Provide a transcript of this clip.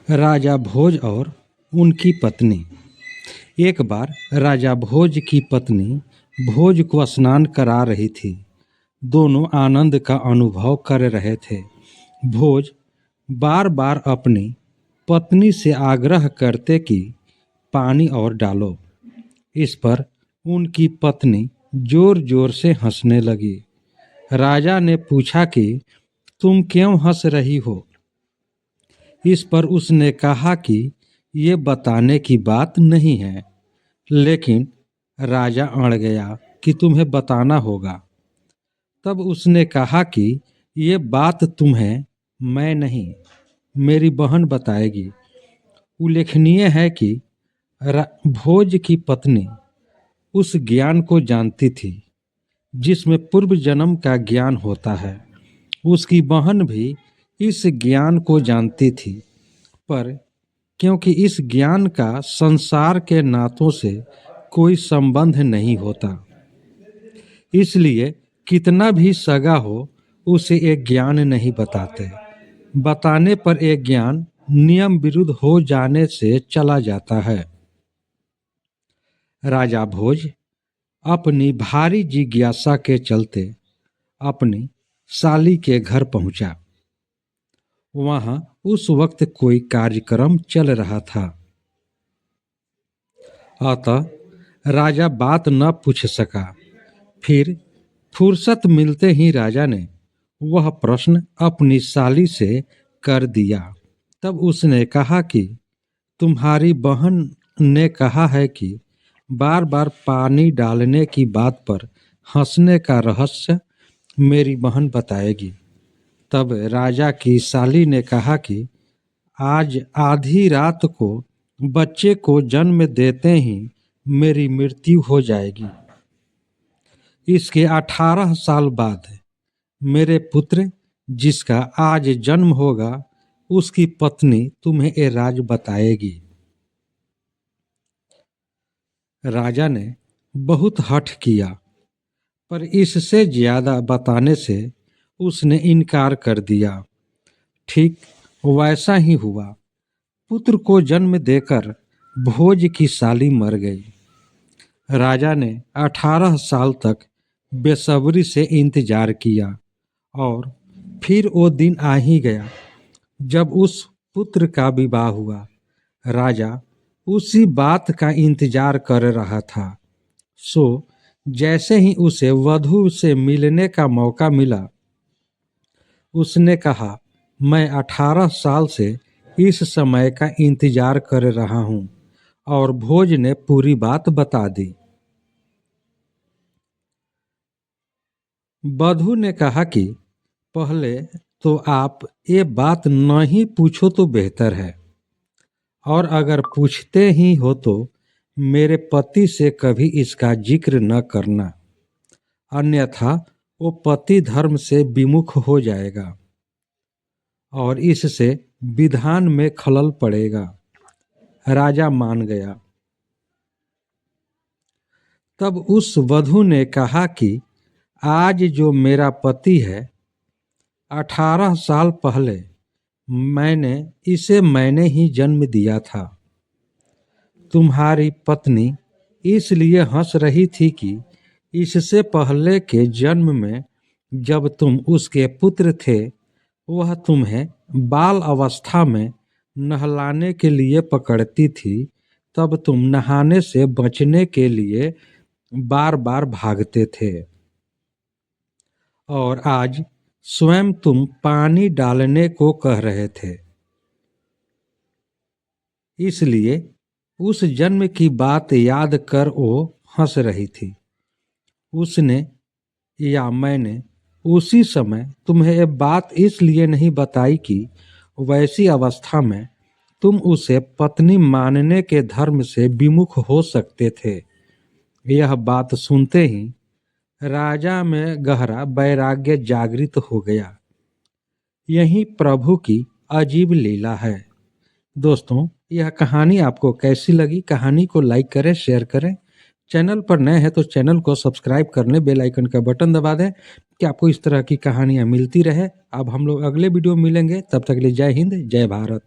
राजा भोज और उनकी पत्नी। एक बार राजा भोज की पत्नी भोज को स्नान करा रही थी। दोनों आनंद का अनुभव कर रहे थे। भोज बार बार अपनी पत्नी से आग्रह करते कि पानी और डालो। इस पर उनकी पत्नी जोर जोर से हंसने लगी। राजा ने पूछा कि तुम क्यों हंस रही हो? इस पर उसने कहा कि ये बताने की बात नहीं है, लेकिन राजा अड़ गया कि तुम्हें बताना होगा। तब उसने कहा कि ये बात तुम्हें मैं नहीं, मेरी बहन बताएगी। उल्लेखनीय है कि भोज की पत्नी उस ज्ञान को जानती थी जिसमें पूर्व जन्म का ज्ञान होता है। उसकी बहन भी इस ज्ञान को जानती थी, पर क्योंकि इस ज्ञान का संसार के नातों से कोई संबंध नहीं होता, इसलिए कितना भी सगा हो उसे एक ज्ञान नहीं बताते। बताने पर एक ज्ञान नियम विरुद्ध हो जाने से चला जाता है। राजा भोज अपनी भारी जिज्ञासा के चलते अपनी साली के घर पहुंचा। वहां उस वक्त कोई कार्यक्रम चल रहा था, अतः राजा बात न पूछ सका। फिर फुर्सत मिलते ही राजा ने वह प्रश्न अपनी साली से कर दिया। तब उसने कहा कि तुम्हारी बहन ने कहा है कि बार बार पानी डालने की बात पर हंसने का रहस्य मेरी बहन बताएगी। तब राजा की साली ने कहा कि आज आधी रात को बच्चे को जन्म देते ही मेरी मृत्यु हो जाएगी। इसके 18 साल बाद मेरे पुत्र जिसका आज जन्म होगा, उसकी पत्नी तुम्हें ये राज बताएगी। राजा ने बहुत हठ किया, पर इससे ज्यादा बताने से उसने इनकार कर दिया। ठीक वैसा ही हुआ। पुत्र को जन्म देकर भोज की साली मर गई। राजा ने 18 साल तक बेसब्री से इंतजार किया और फिर वो दिन आ ही गया जब उस पुत्र का विवाह हुआ। राजा उसी बात का इंतजार कर रहा था। सो जैसे ही उसे वधू से मिलने का मौका मिला, उसने कहा, मैं 18 साल से इस समय का इंतजार कर रहा हूं। और भोज ने पूरी बात बता दी। वधू ने कहा कि पहले तो आप ये बात नहीं पूछो तो बेहतर है, और अगर पूछते ही हो तो मेरे पति से कभी इसका जिक्र न करना, अन्यथा वो पति धर्म से विमुख हो जाएगा और इससे विधान में खलल पड़ेगा। राजा मान गया। तब उस वधू ने कहा कि आज जो मेरा पति है, 18 साल पहले मैंने ही जन्म दिया था। तुम्हारी पत्नी इसलिए हंस रही थी कि इससे पहले के जन्म में जब तुम उसके पुत्र थे, वह तुम्हें बाल अवस्था में नहलाने के लिए पकड़ती थी। तब तुम नहाने से बचने के लिए बार बार भागते थे, और आज स्वयं तुम पानी डालने को कह रहे थे। इसलिए उस जन्म की बात याद कर वो हंस रही थी। उसने या मैंने उसी समय तुम्हें ये बात इसलिए नहीं बताई कि वैसी अवस्था में तुम उसे पत्नी मानने के धर्म से विमुख हो सकते थे। यह बात सुनते ही राजा में गहरा वैराग्य जागृत हो गया। यही प्रभु की अजीब लीला है। दोस्तों, यह कहानी आपको कैसी लगी? कहानी को लाइक करें, शेयर करें। चैनल पर नए हैं तो चैनल को सब्सक्राइब कर लें, बेल आइकन का बटन दबा दें कि आपको इस तरह की कहानियां मिलती रहे। अब हम लोग अगले वीडियो में मिलेंगे, तब तक के लिए जय हिंद, जय भारत।